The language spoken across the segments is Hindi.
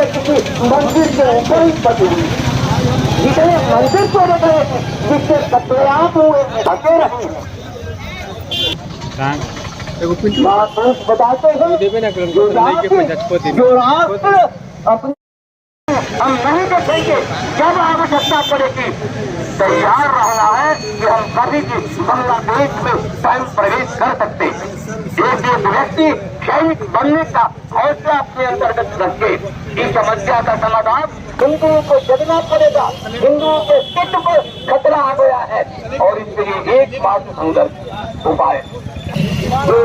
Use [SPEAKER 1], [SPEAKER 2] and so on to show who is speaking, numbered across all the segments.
[SPEAKER 1] मंदिर के ऊपर ही बची हुई, जितने मंदिर को रखे जिससे कतलेआम हुए ढके रहे बताते हैं जो राष्ट्र अपने हम नहीं देखेंगे। जब आवश्यकता पड़ेगी तैयार रहना है कि हम कभी भी बांग्लादेश में स्वयं प्रवेश कर सकते हैं। एक व्यक्ति सैनिक बनने का हौसला अपने अंतर्गत रखे इस समस्या का समाधान हिंदुओं को जगना पड़ेगा। हिंदुओं के अस्तित्व पर खतरा आ गया है और इसके लिए एकमात्र संघर्ष उपाय जो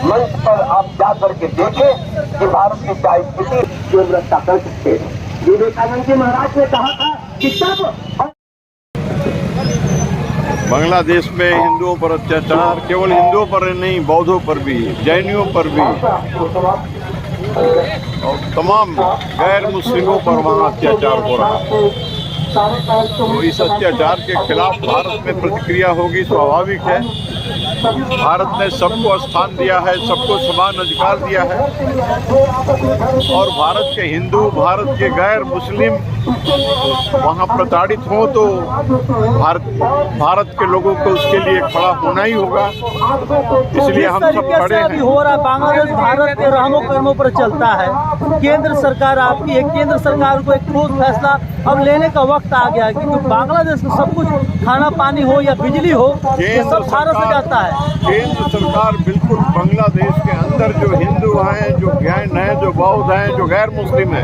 [SPEAKER 1] मंच पर आप जाकर के देखें कि भारत की क्या स्थिति तीव्रता कर सकते हैं। विवेकानंद जी महाराज ने कहा था कि तब
[SPEAKER 2] बांग्लादेश में हिंदुओं पर अत्याचार केवल हिंदुओं पर नहीं, बौद्धों पर भी, जैनियों पर भी और तमाम गैर मुस्लिमों पर वहाँ अत्याचार हो रहा है। तो इस अत्याचार के खिलाफ भारत में प्रतिक्रिया होगी, स्वाभाविक है। भारत ने सबको स्थान दिया है, सबको समान अधिकार दिया है और भारत के हिंदू, भारत के गैर मुस्लिम वहाँ प्रताड़ित हों तो भारत के लोगों को उसके लिए खड़ा होना ही होगा। इसलिए हम सब खड़े हैं।
[SPEAKER 3] हो रहा बांग्लादेश भारत के रहमो कर्मों पर चलता है। केंद्र सरकार आपकी है, केंद्र सरकार को एक ठोस फैसला अब लेने का वक्त आ गया क्योंकि बांग्लादेश में सब कुछ खाना पानी हो या बिजली हो ये सब भारत से जाता है।
[SPEAKER 2] केंद्र सरकार बिल्कुल बांग्लादेश के अंदर जो हिंदू हैं, जो जैन हैं, जो बौद्ध हैं, जो गैर मुस्लिम हैं,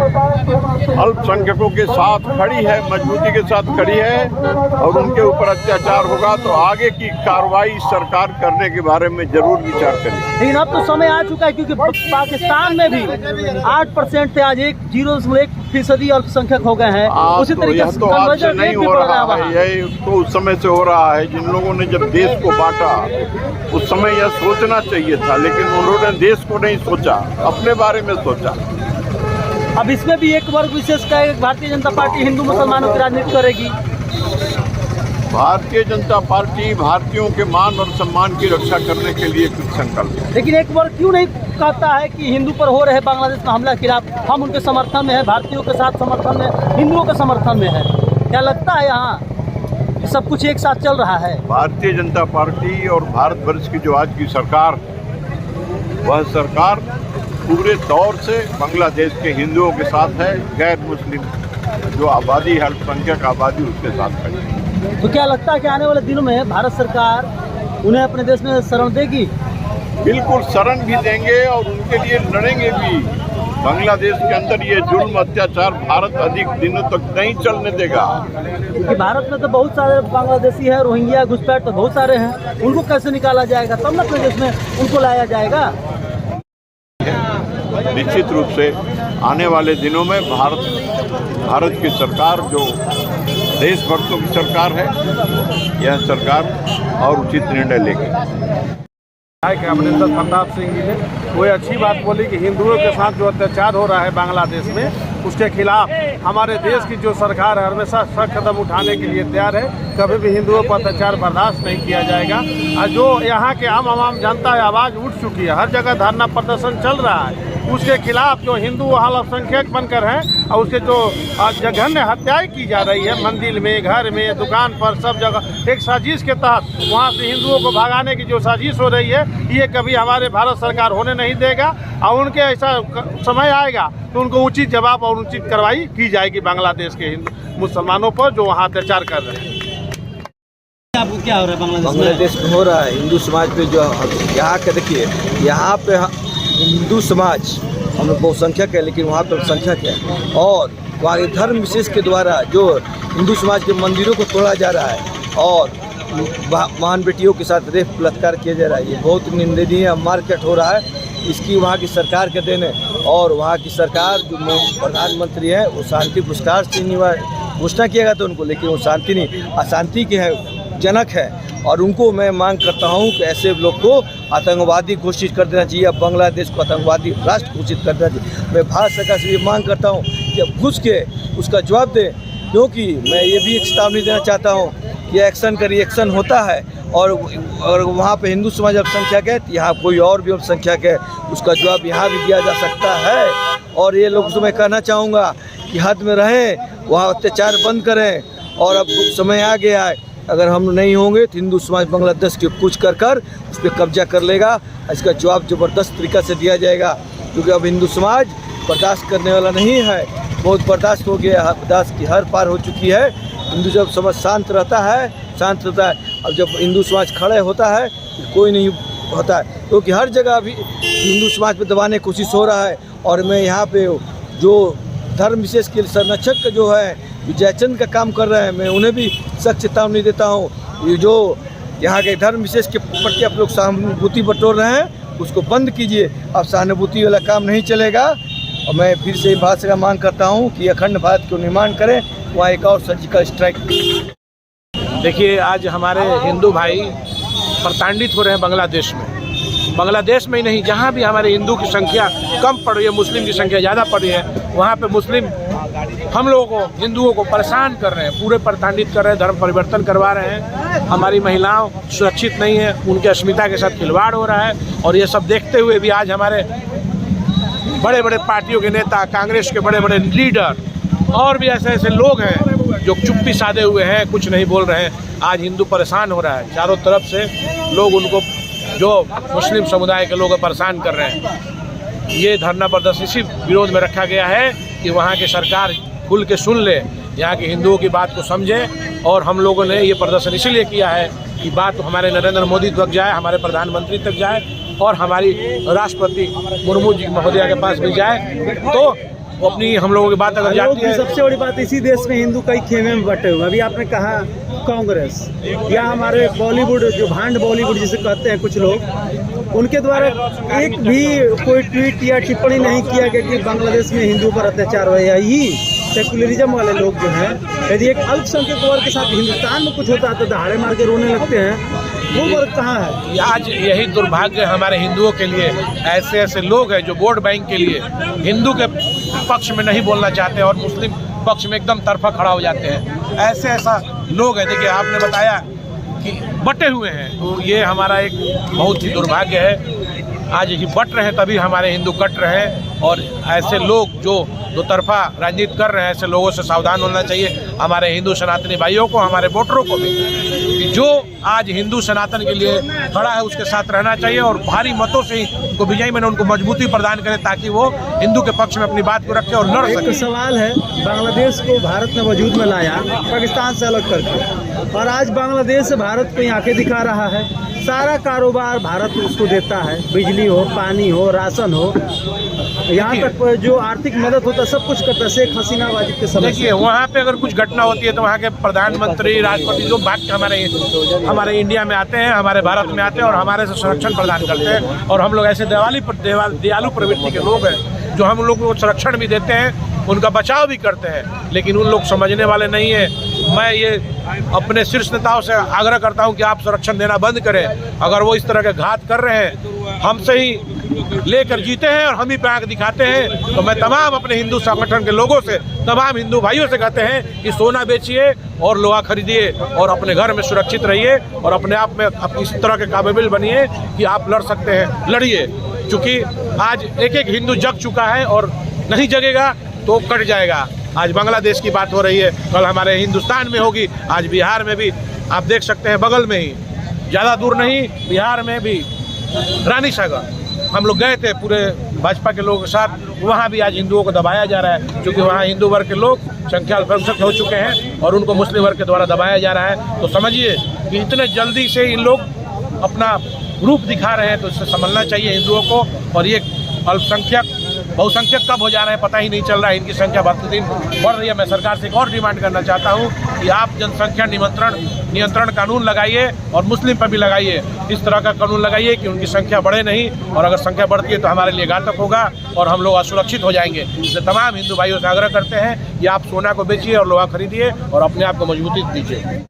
[SPEAKER 2] अल्पसंख्यकों के साथ खड़ी है, मजबूती के साथ खड़ी है और उनके ऊपर अत्याचार होगा तो आगे की कार्रवाई सरकार करने के बारे में जरूर विचार करेगी।
[SPEAKER 3] लेकिन अब तो समय आ चुका है क्योंकि पाकिस्तान में भी 8% थे, आज 0.1% अल्पसंख्यक हो गए हैं। उसी तरीके से
[SPEAKER 2] तो आज से नहीं हो रहा है, यही तो उस समय से हो रहा है। जिन लोगों ने जब देश को बांटा उस समय यह सोचना चाहिए था, लेकिन उन्होंने देश को नहीं सोचा, अपने बारे में सोचा।
[SPEAKER 3] अब इसमें भी एक वर्ग विशेष का भारतीय जनता पार्टी हिंदू मुसलमानों की राजनीति करेगी।
[SPEAKER 2] भारतीय जनता पार्टी भारतीयों के मान और सम्मान की रक्षा करने के लिए कुछ संकल्प है।
[SPEAKER 3] लेकिन एक वर्ग क्यों नहीं कहता है कि हिंदू पर हो रहे बांग्लादेश में हमला के खिलाफ हम उनके समर्थन में है, भारतीयों के साथ समर्थन में, हिंदुओं के समर्थन में है? क्या लगता है यहाँ सब कुछ एक साथ चल रहा है?
[SPEAKER 2] भारतीय जनता पार्टी और भारतवर्ष की जो आज की सरकार, वह सरकार पूरे तौर से बांग्लादेश के हिंदुओं के साथ है। गैर मुस्लिम जो आबादी है, अल्पसंख्यक आबादी, उसके साथ खड़ी है।
[SPEAKER 3] तो क्या लगता है कि आने वाले दिनों में भारत सरकार उन्हें अपने देश में शरण देगी?
[SPEAKER 2] बिल्कुल शरण भी देंगे और उनके लिए लड़ेंगे भी। बांग्लादेश के अंदर ये जुल्म अत्याचार भारत अधिक दिनों तक नहीं चलने देगा।
[SPEAKER 3] क्योंकि भारत में तो बहुत सारे बांग्लादेशी हैं, रोहिंग्या, घुसपैठ तो बहुत सारे हैं। उनको कैसे निकाला जाएगा? तब ना अपने देश में उनको लाया जाएगा।
[SPEAKER 2] निश्चित रूप से आने वाले दिनों में भारत की सरकार जो देशभक्तों की सरकार है, यह सरकार और उचित निर्णय लेगी।
[SPEAKER 4] अमरिंदर प्रताप सिंह जी ने कोई अच्छी बात बोली कि हिंदुओं के साथ जो अत्याचार हो रहा है बांग्लादेश में, उसके खिलाफ हमारे देश की जो सरकार है हमेशा सख्त कदम उठाने के लिए तैयार है। कभी भी हिंदुओं पर अत्याचार बर्दाश्त नहीं किया जाएगा। और जो यहाँ के आम जनता है आवाज़ उठ चुकी है, हर जगह धरना प्रदर्शन चल रहा है। उसके खिलाफ जो हिंदू अल्पसंख्यक बनकर हैं और उसके जो जघन्य हत्याएं की जा रही है, मंदिर में, घर में, दुकान पर, सब जगह एक साजिश के तहत वहाँ से हिंदुओं को भगाने की जो साजिश हो रही है, ये कभी हमारे भारत सरकार होने नहीं देगा। और उनके ऐसा समय आएगा तो उनको उचित जवाब और उचित कार्रवाई की जाएगी बांग्लादेश के मुसलमानों पर जो वहाँ अत्याचार कर रहे हैं।
[SPEAKER 3] आपको क्या हो रहा है
[SPEAKER 5] बांग्लादेश में? हो रहा है हिंदू समाज पे जो यहाँ के, देखिए यहाँ पे हिंदू समाज हम लोग बहुसंख्यक है, लेकिन वहाँ पर संख्यक है और वहाँ धर्म विशेष के द्वारा जो हिंदू समाज के मंदिरों को तोड़ा जा रहा है और महान बेटियों के साथ रेप बलात्कार किया जा रहा है। ये बहुत निंदनीय मारकाट हो रहा है। इसकी वहाँ की सरकार के देन है और वहाँ की सरकार जो प्रधानमंत्री है वो शांति पुरस्कार से घोषणा किया गया था उनको, लेकिन वो शांति नहीं, अशांति के है जनक है। और उनको मैं मांग करता हूं कि ऐसे लोग को आतंकवादी घोषित कर देना चाहिए, बांग्लादेश को आतंकवादी राष्ट्र घोषित कर देना चाहिए। मैं भारत सरकार से ये मांग करता हूं कि अब घुस के उसका जवाब दें, क्योंकि मैं ये भी एक चेतावनी देना चाहता हूं कि एक्शन का रिएक्शन होता है और वहाँ पे हिंदू समाज अल्पसंख्यक है, यहाँ कोई और भी अल्पसंख्यक है, उसका जवाब यहाँ भी दिया जा सकता है। और ये लोगों से मैं कहना चाहूँगा कि हद में रहें, वहाँ अत्याचार बंद करें। और अब समय आ गया है, अगर हम नहीं होंगे तो हिंदू समाज बांग्लादेश की कुछ कर उस पर कब्जा कर लेगा। इसका जवाब ज़बरदस्त तरीक़ा से दिया जाएगा, क्योंकि अब हिंदू समाज बर्दाश्त करने वाला नहीं है। बहुत बर्दाश्त हो गया है, बर्दाश्त की हर पार हो चुकी है। हिंदू जब समाज शांत रहता है। अब जब हिंदू समाज खड़े होता है तो कोई नहीं होता है, क्योंकि हर जगह अभी हिंदू समाज पे दबाने की कोशिश हो रहा है। और मैं यहाँ पे जो धर्म विशेष के संरक्षक जो है जयचंद का काम कर रहे हैं, मैं उन्हें भी सख्त चेतावनी देता हूँ। ये जो यहाँ के धर्म विशेष के प्रति आप लोग सहानुभूति बटोर रहे हैं, उसको बंद कीजिए। अब सहानुभूति वाला काम नहीं चलेगा। और मैं फिर से भारत का मांग करता हूँ कि अखंड भारत को निर्माण करें, वहाँ एक और सर्जिकल स्ट्राइक।
[SPEAKER 6] देखिए, आज हमारे हिंदू भाई प्रताड़ित हो रहे हैं बांग्लादेश में ही नहीं, जहाँ भी हमारे हिंदू की संख्या कम पड़ रही है, मुस्लिम की संख्या ज़्यादा पड़ रही है, वहाँ पे मुस्लिम हम लोगों को, हिंदुओं को परेशान कर रहे हैं, पूरे प्रताड़ित कर रहे हैं, धर्म परिवर्तन करवा रहे हैं। हमारी महिलाओं सुरक्षित नहीं है, उनकी अस्मिता के साथ खिलवाड़ हो रहा है। और ये सब देखते हुए भी आज हमारे बड़े बड़े पार्टियों के नेता, कांग्रेस के बड़े बड़े लीडर और भी ऐसे ऐसे लोग हैं जो चुप्पी साधे हुए हैं, कुछ नहीं बोल रहे हैं। आज हिंदू परेशान हो रहा है, चारों तरफ से लोग उनको, जो मुस्लिम समुदाय के लोग परेशान कर रहे हैं। ये धरना प्रदर्शन इसी विरोध में रखा गया है कि वहाँ की सरकार खुल के सुन ले, यहाँ के हिंदुओं की बात को समझे। और हम लोगों ने ये प्रदर्शन इसलिए किया है कि बात हमारे नरेंद्र मोदी तक जाए, हमारे प्रधानमंत्री तक जाए और हमारी राष्ट्रपति मुर्मू जी महोदया के पास भी जाए, तो अपनी हम लोगों की बात अगर जाती है।
[SPEAKER 3] सबसे बड़ी बात, इसी देश में हिंदू कई खेमे में बटे हुए। अभी आपने कहा कांग्रेस या हमारे बॉलीवुड, जो भांड बॉलीवुड जिसे कहते हैं कुछ लोग, उनके द्वारा एक भी कोई ट्वीट या टिप्पणी नहीं किया गया कि बांग्लादेश में हिंदू पर अत्याचार हो। यही सेकुलरिज्म वाले लोग जो हैं, यदि एक अल्पसंख्यक वर्ग के साथ हिंदुस्तान में कुछ होता है तो दहाड़े मार के रोने लगते हैं। वो वर्ग कहाँ है?
[SPEAKER 6] आज यही दुर्भाग्य हमारे हिंदुओं के लिए, ऐसे ऐसे लोग हैं जो वोट बैंक के लिए हिंदू के पक्ष में नहीं बोलना चाहते और मुस्लिम पक्ष में एकदम तरफा खड़ा हो जाते हैं। ऐसा लोग हैं। देखिए, आपने बताया कि बटे हुए हैं, तो ये हमारा एक बहुत ही दुर्भाग्य है। आज ये बट रहे हैं तभी हमारे हिंदू कट रहे हैं। और ऐसे लोग जो दो तरफा राजनीति कर रहे हैं, ऐसे लोगों से सावधान होना चाहिए हमारे हिंदू सनातनी भाइयों को, हमारे वोटरों को भी। जो आज हिंदू सनातन के लिए खड़ा है उसके साथ रहना चाहिए और भारी मतों से ही उनको विजयी में उनको मजबूती प्रदान करें, ताकि वो हिंदू के पक्ष में अपनी बात को रखे और लड़ सके।
[SPEAKER 3] एक सवाल है, बांग्लादेश को भारत ने वजूद में लाया पाकिस्तान से अलग करके, और आज बांग्लादेश भारत को ही आंखें दिखा रहा है। सारा कारोबार भारत उसको देता है, बिजली हो, पानी हो, राशन हो, यहाँ तक जो आर्थिक मदद होता है सब कुछ करता है। शेख हसीना वाजिब के समय
[SPEAKER 6] देखिए, वहाँ पे अगर कुछ घटना होती है तो वहाँ के प्रधानमंत्री, राष्ट्रपति जो भाग के हमारे इंडिया में आते हैं, हमारे भारत में आते हैं और हमारे से संरक्षण प्रदान करते हैं। और हम लोग ऐसे दयालु प्रवृत्ति के लोग हैं जो हम लोग को संरक्षण भी देते हैं, उनका बचाव भी करते हैं, लेकिन उन लोग समझने वाले नहीं है। मैं ये अपने शीर्ष नेताओं से आग्रह करता हूं कि आप संरक्षण देना बंद करें। अगर वो इस तरह के घात कर रहे हैं, हमसे ही लेकर जीते हैं और हम ही पे आंख दिखाते हैं, तो मैं तमाम अपने हिंदू संगठन के लोगों से, तमाम हिंदू भाइयों से कहते हैं कि सोना बेचिए और लोहा खरीदिए और अपने घर में सुरक्षित रहिए और अपने आप में अपनी इस तरह के काबिल बनिए कि आप लड़ सकते हैं, लड़िए। क्योंकि आज एक एक हिंदू जग चुका है और नहीं जगेगा तो कट जाएगा। आज बांग्लादेश की बात हो रही है, कल हमारे हिंदुस्तान में होगी, आज बिहार में भी आप देख सकते हैं, बगल में ही, ज़्यादा दूर नहीं, बिहार में भी रानी सागर हम लोग गए थे पूरे भाजपा के लोगों के साथ। वहाँ भी आज हिंदुओं को दबाया जा रहा है, क्योंकि वहाँ हिंदू वर्ग के लोग संख्या अल्पसंख्यक हो चुके हैं और उनको मुस्लिम वर्ग के द्वारा दबाया जा रहा है। तो समझिए कि इतने जल्दी से इन लोग अपना रूप दिखा रहे हैं, तो इससे समझना चाहिए हिंदुओं को। और ये अल्पसंख्यक बहुसंख्यक कब हो जा रहे हैं पता ही नहीं चल रहा है, इनकी संख्या दिन बढ़ रही है। मैं सरकार से एक और डिमांड करना चाहता हूं कि आप जनसंख्या नियंत्रण कानून लगाइए और मुस्लिम पर भी लगाइए, इस तरह का कानून लगाइए कि उनकी संख्या बढ़े नहीं, और अगर संख्या बढ़ती है तो हमारे लिए घातक होगा और हम लोग असुरक्षित हो जाएंगे। इसलिए तमाम हिंदू भाइयों से आग्रह करते हैं कि आप सोना को बेचिए और लोहा खरीदिए और अपने आप को मजबूती दीजिए।